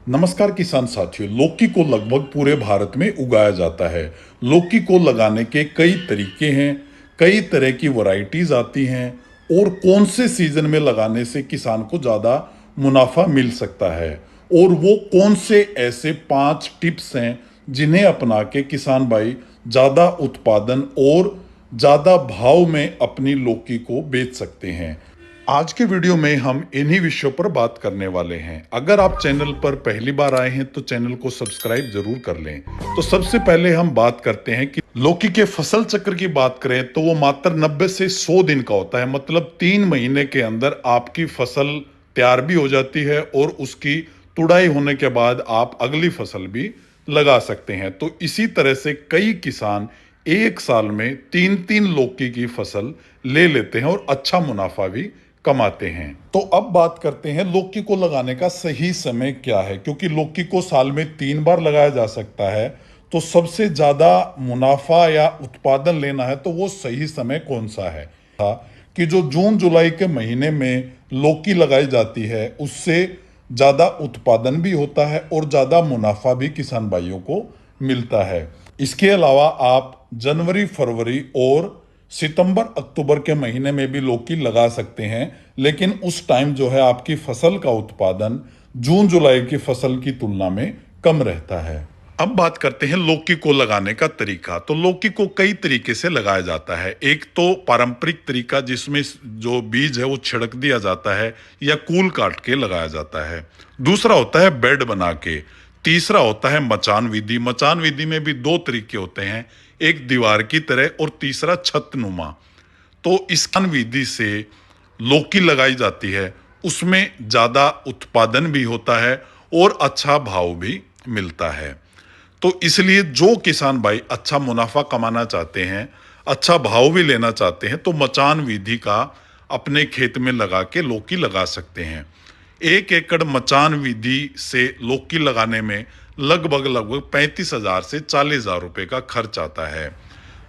नमस्कार किसान साथियों। लौकी को लगभग पूरे भारत में उगाया जाता है। लौकी को लगाने के कई तरीके हैं, कई तरह की वैरायटीज आती हैं और कौन से सीजन में लगाने से किसान को ज़्यादा मुनाफा मिल सकता है और वो कौन से ऐसे 5 टिप्स हैं जिन्हें अपना के किसान भाई ज़्यादा उत्पादन और ज़्यादा भाव में अपनी लौकी को बेच सकते हैं। आज के वीडियो में हम इन्हीं विषयों पर बात करने वाले हैं। अगर आप चैनल पर पहली बार आए हैं तो चैनल को सब्सक्राइब जरूर कर लें। तो सबसे पहले हम बात करते हैं कि लौकी के फसल चक्र की बात करें तो वो मात्र 90 से 100 दिन का होता है। मतलब 3 महीने के अंदर आपकी फसल तैयार भी हो जाती है और उसकी तुड़ाई होने के बाद आप अगली फसल भी लगा सकते हैं। तो इसी तरह से कई किसान एक साल में 3-3 लौकी की फसल ले लेते हैं और अच्छा मुनाफा भी कमाते हैं। तो अब बात करते हैं लौकी को लगाने का सही समय क्या है, क्योंकि लौकी को साल में 3 बार लगाया जा सकता है। तो सबसे ज्यादा मुनाफा या उत्पादन लेना है तो वो सही समय कौन सा है कि जो जून जुलाई के महीने में लौकी लगाई जाती है उससे ज्यादा उत्पादन भी होता है और ज्यादा मुनाफा भी किसान भाइयों को मिलता है। इसके अलावा आप जनवरी फरवरी और सितंबर अक्टूबर के महीने में भी लौकी लगा सकते हैं, लेकिन उस टाइम जो है आपकी फसल का उत्पादन जून जुलाई की फसल की तुलना में कम रहता है। अब बात करते हैं लौकी को लगाने का तरीका। तो लौकी को कई तरीके से लगाया जाता है। एक तो पारंपरिक तरीका जिसमें जो बीज है वो छिड़क दिया जाता है या कूल काट के लगाया जाता है। दूसरा होता है बेड बना के। तीसरा होता है मचान विधि। मचान विधि में भी 2 तरीके होते हैं, एक दीवार की तरह और तीसरा छतनुमा। तो इस विधि से लौकी लगाई जाती है, उसमें ज़्यादा उत्पादन भी होता है और अच्छा भाव भी मिलता है। तो इसलिए जो किसान भाई अच्छा मुनाफा कमाना चाहते हैं, अच्छा भाव भी लेना चाहते हैं, तो मचान विधि का अपने खेत में लगा के लौकी लगा सकते हैं। 1 एकड़ मचान विधि से लौकी लगाने में लगभग 35,000 से 40,000 रुपये का खर्च आता है।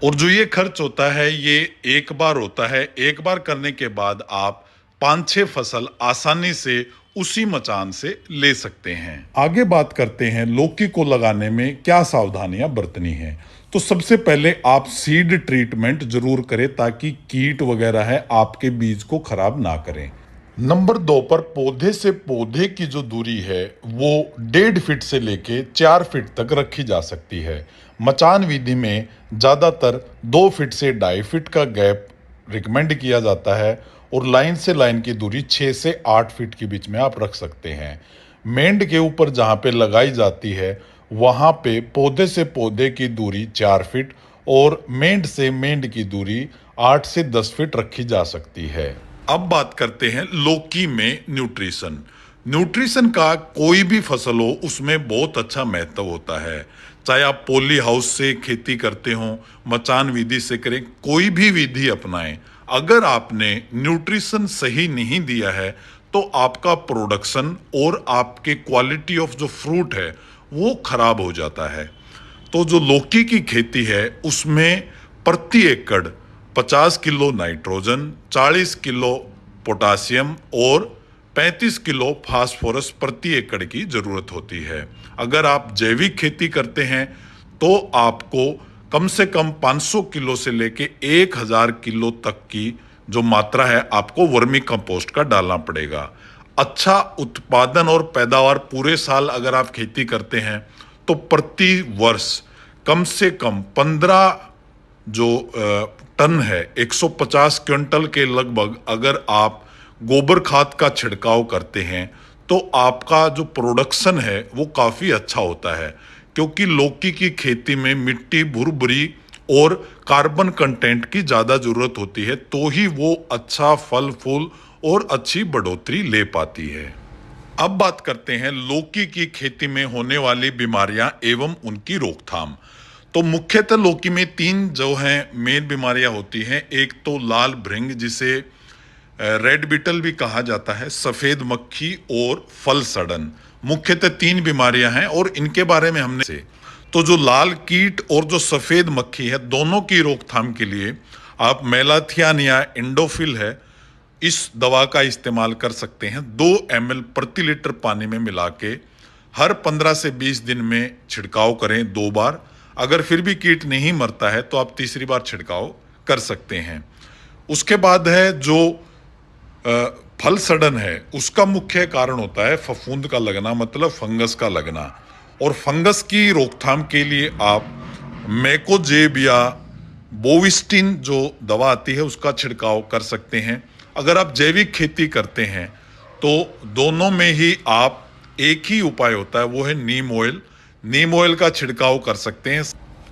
और जो ये खर्च होता है ये एक बार होता है। एक बार करने के बाद आप 5-6 फसल आसानी से उसी मचान से ले सकते हैं। आगे बात करते हैं लौकी को लगाने में क्या सावधानियां बरतनी है। तो सबसे पहले आप सीड ट्रीटमेंट जरूर करें ताकि कीट वगैरह है आपके बीज को खराब ना करें। नंबर 2 पर पौधे से पौधे की जो दूरी है वो 1.5 फीट से लेके 4 फीट तक रखी जा सकती है। मचान विधि में ज़्यादातर 2 फीट से 2.5 फीट का गैप रिकमेंड किया जाता है और लाइन से लाइन की दूरी 6 से 8 फीट के बीच में आप रख सकते हैं। मेंड के ऊपर जहाँ पे लगाई जाती है वहाँ पे पौधे से पौधे की दूरी 4 फीट और मेंड से मेंड की दूरी 8 से 10 फीट रखी जा सकती है। अब बात करते हैं लौकी में न्यूट्रिशन। न्यूट्रिशन का कोई भी फसल हो उसमें बहुत अच्छा महत्व होता है। चाहे आप पॉली हाउस से खेती करते हो, मचान विधि से करें, कोई भी विधि अपनाएं, अगर आपने न्यूट्रिशन सही नहीं दिया है तो आपका प्रोडक्शन और आपके क्वालिटी ऑफ जो फ्रूट है वो खराब हो जाता है। तो जो लौकी की खेती है उसमें प्रति एकड़ 50 किलो नाइट्रोजन, 40 किलो पोटासियम और 35 किलो फास्फोरस प्रति एकड़ की जरूरत होती है। अगर आप जैविक खेती करते हैं तो आपको कम से कम 500 किलो से लेके 1000 किलो तक की जो मात्रा है आपको वर्मी कंपोस्ट का डालना पड़ेगा। अच्छा उत्पादन और पैदावार पूरे साल अगर आप खेती करते हैं तो प्रति वर्ष कम से कम 15 जो टन है 150 क्विंटल के लगभग अगर आप गोबर खाद का छिड़काव करते हैं तो आपका जो प्रोडक्शन है वो काफ़ी अच्छा होता है, क्योंकि लौकी की खेती में मिट्टी भुरभुरी और कार्बन कंटेंट की ज़्यादा ज़रूरत होती है, तो ही वो अच्छा फल फूल और अच्छी बढ़ोतरी ले पाती है। अब बात करते हैं लौकी की खेती में होने वाली बीमारियां एवं उनकी रोकथाम। तो मुख्यतः लौकी में 3 जो हैं मेन बीमारियां होती हैं। एक तो लाल भृंग जिसे रेड बीटल भी कहा जाता है, सफेद मक्खी और फल सड़न। मुख्यतः 3 बीमारियां हैं और इनके बारे में हमने से तो जो लाल कीट और जो सफेद मक्खी है दोनों की रोकथाम के लिए आप मेलाथियान या इंडोफिल है इस दवा का इस्तेमाल कर सकते हैं। 2 ml प्रति लीटर पानी में मिला के हर 15 से 20 दिन में छिड़काव करें 2 बार। अगर फिर भी कीट नहीं मरता है तो आप तीसरी बार छिड़काव कर सकते हैं। उसके बाद है जो फल सड़न है, उसका मुख्य कारण होता है फफूंद का लगना, मतलब फंगस का लगना। और फंगस की रोकथाम के लिए आप मैकोजेब या बोविस्टिन जो दवा आती है उसका छिड़काव कर सकते हैं। अगर आप जैविक खेती करते हैं तो दोनों में ही आप एक ही उपाय होता है, वो है नीम ऑयल। नीम ऑयल का छिड़काव कर सकते हैं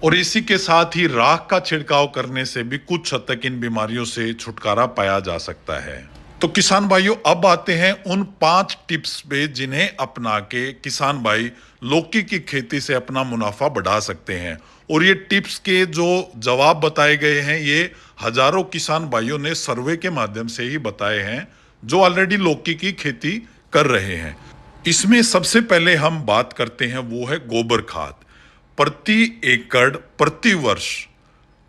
और इसी के साथ ही राख का छिड़काव करने से भी कुछ हद तक इन बीमारियों से छुटकारा पाया जा सकता है। तो किसान भाइयों, अब आते हैं उन 5 टिप्स पे जिन्हें अपना के किसान भाई लौकी की खेती से अपना मुनाफा बढ़ा सकते हैं। और ये टिप्स के जो जवाब बताए गए हैं ये हजारों किसान भाइयों ने सर्वे के माध्यम से ही बताए हैं जो ऑलरेडी लौकी की खेती कर रहे हैं। इसमें सबसे पहले हम बात करते हैं वो है गोबर खाद। प्रति एकड़ प्रति वर्ष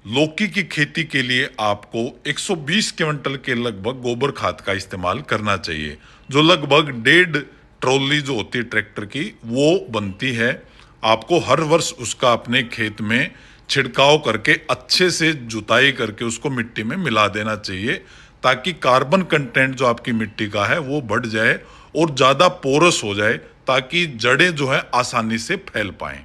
लौकी की खेती के लिए आपको 120 क्विंटल के लगभग गोबर खाद का इस्तेमाल करना चाहिए, जो लगभग 1.5 ट्रॉली जो होती है ट्रैक्टर की वो बनती है। आपको हर वर्ष उसका अपने खेत में छिड़काव करके अच्छे से जुताई करके उसको मिट्टी में मिला देना चाहिए, ताकि कार्बन कंटेंट जो आपकी मिट्टी का है वो बढ़ जाए और ज़्यादा पोरस हो जाए, ताकि जड़ें जो है आसानी से फैल पाएं।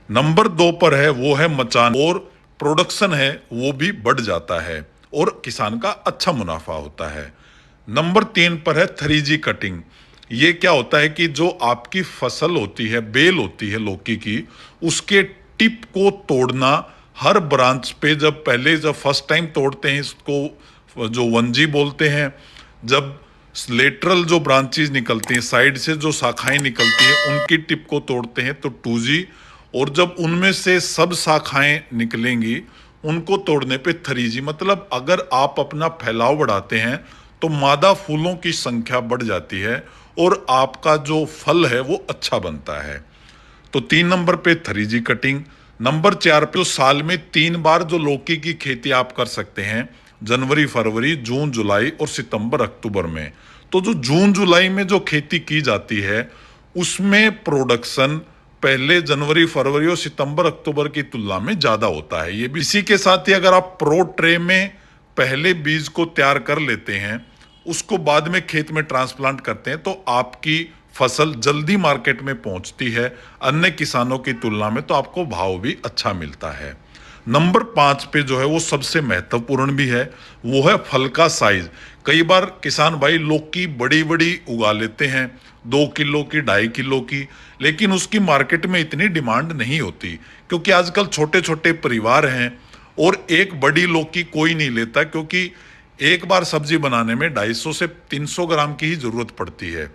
नंबर 2 पर है वो है मचान, और प्रोडक्शन है वो भी बढ़ जाता है और किसान का अच्छा मुनाफा होता है। नंबर 3 पर है 3G कटिंग। ये क्या होता है कि जो आपकी फसल होती है, बेल होती है लौकी की, उसके टिप को तोड़ना। हर ब्रांच पे जब फर्स्ट टाइम तोड़ते हैं इसको जो 1G बोलते हैं, जब लेटरल जो ब्रांचेस निकलती हैं, साइड से जो शाखाएं निकलती हैं उनकी टिप को तोड़ते हैं तो 2G, और जब उनमें से सब शाखाएं निकलेंगी उनको तोड़ने पे 3G। मतलब अगर आप अपना फैलाव बढ़ाते हैं तो मादा फूलों की संख्या बढ़ जाती है और आपका जो फल है वो अच्छा बनता है। तो 3 नंबर पे 3G कटिंग। नंबर 4 पे साल में 3 बार जो लौकी की खेती आप कर सकते हैं, जनवरी फरवरी, जून जुलाई और सितंबर अक्टूबर में। तो जो जून जुलाई में जो खेती की जाती है उसमें प्रोडक्शन पहले जनवरी फरवरी और सितंबर अक्टूबर की तुलना में ज्यादा होता है। ये भी इसी के साथ ही अगर आप प्रो ट्रे में पहले बीज को तैयार कर लेते हैं, उसको बाद में खेत में ट्रांसप्लांट करते हैं, तो आपकी फसल जल्दी मार्केट में पहुंचती है अन्य किसानों की तुलना में, तो आपको भाव भी अच्छा मिलता है। नंबर 5 पे जो है वो सबसे महत्वपूर्ण भी है, वो है फल का साइज। कई बार किसान भाई लौकी बड़ी बड़ी उगा लेते हैं, 2 किलो की, 2.5 किलो की, लेकिन उसकी मार्केट में इतनी डिमांड नहीं होती, क्योंकि आजकल छोटे छोटे परिवार हैं और एक बड़ी लौकी कोई नहीं लेता, क्योंकि एक बार सब्जी बनाने में 250 से 300 ग्राम की ही जरूरत पड़ती है।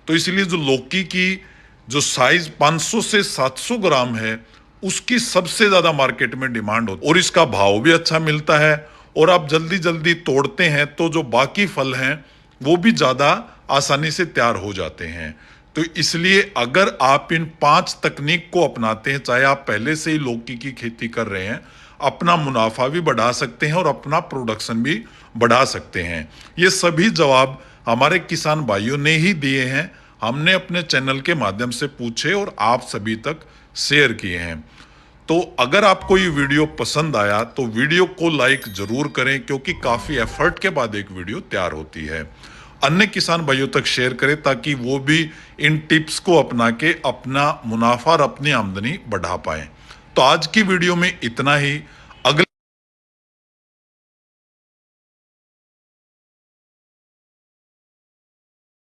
तो इसलिए जो लौकी की जो साइज 500 से 700 ग्राम है उसकी सबसे ज्यादा मार्केट में डिमांड होती है और इसका भाव भी अच्छा मिलता है, और आप जल्दी जल्दी तोड़ते हैं तो जो बाकी फल हैं वो भी ज्यादा आसानी से तैयार हो जाते हैं। तो इसलिए अगर आप इन 5 तकनीक को अपनाते हैं, चाहे आप पहले से ही लौकी की खेती कर रहे हैं, अपना मुनाफा भी बढ़ा सकते हैं और अपना प्रोडक्शन भी बढ़ा सकते हैं। ये सभी जवाब हमारे किसान भाइयों ने ही दिए हैं, हमने अपने चैनल के माध्यम से पूछे और आप सभी तक शेयर किए हैं। तो अगर आपको ये वीडियो पसंद आया तो वीडियो को लाइक जरूर करें, क्योंकि काफ़ी एफर्ट के बाद एक वीडियो तैयार होती है। अन्य किसान भाइयों तक शेयर करें ताकि वो भी इन टिप्स को अपना के अपना मुनाफा और अपनी आमदनी बढ़ा पाएं। तो आज की वीडियो में इतना ही।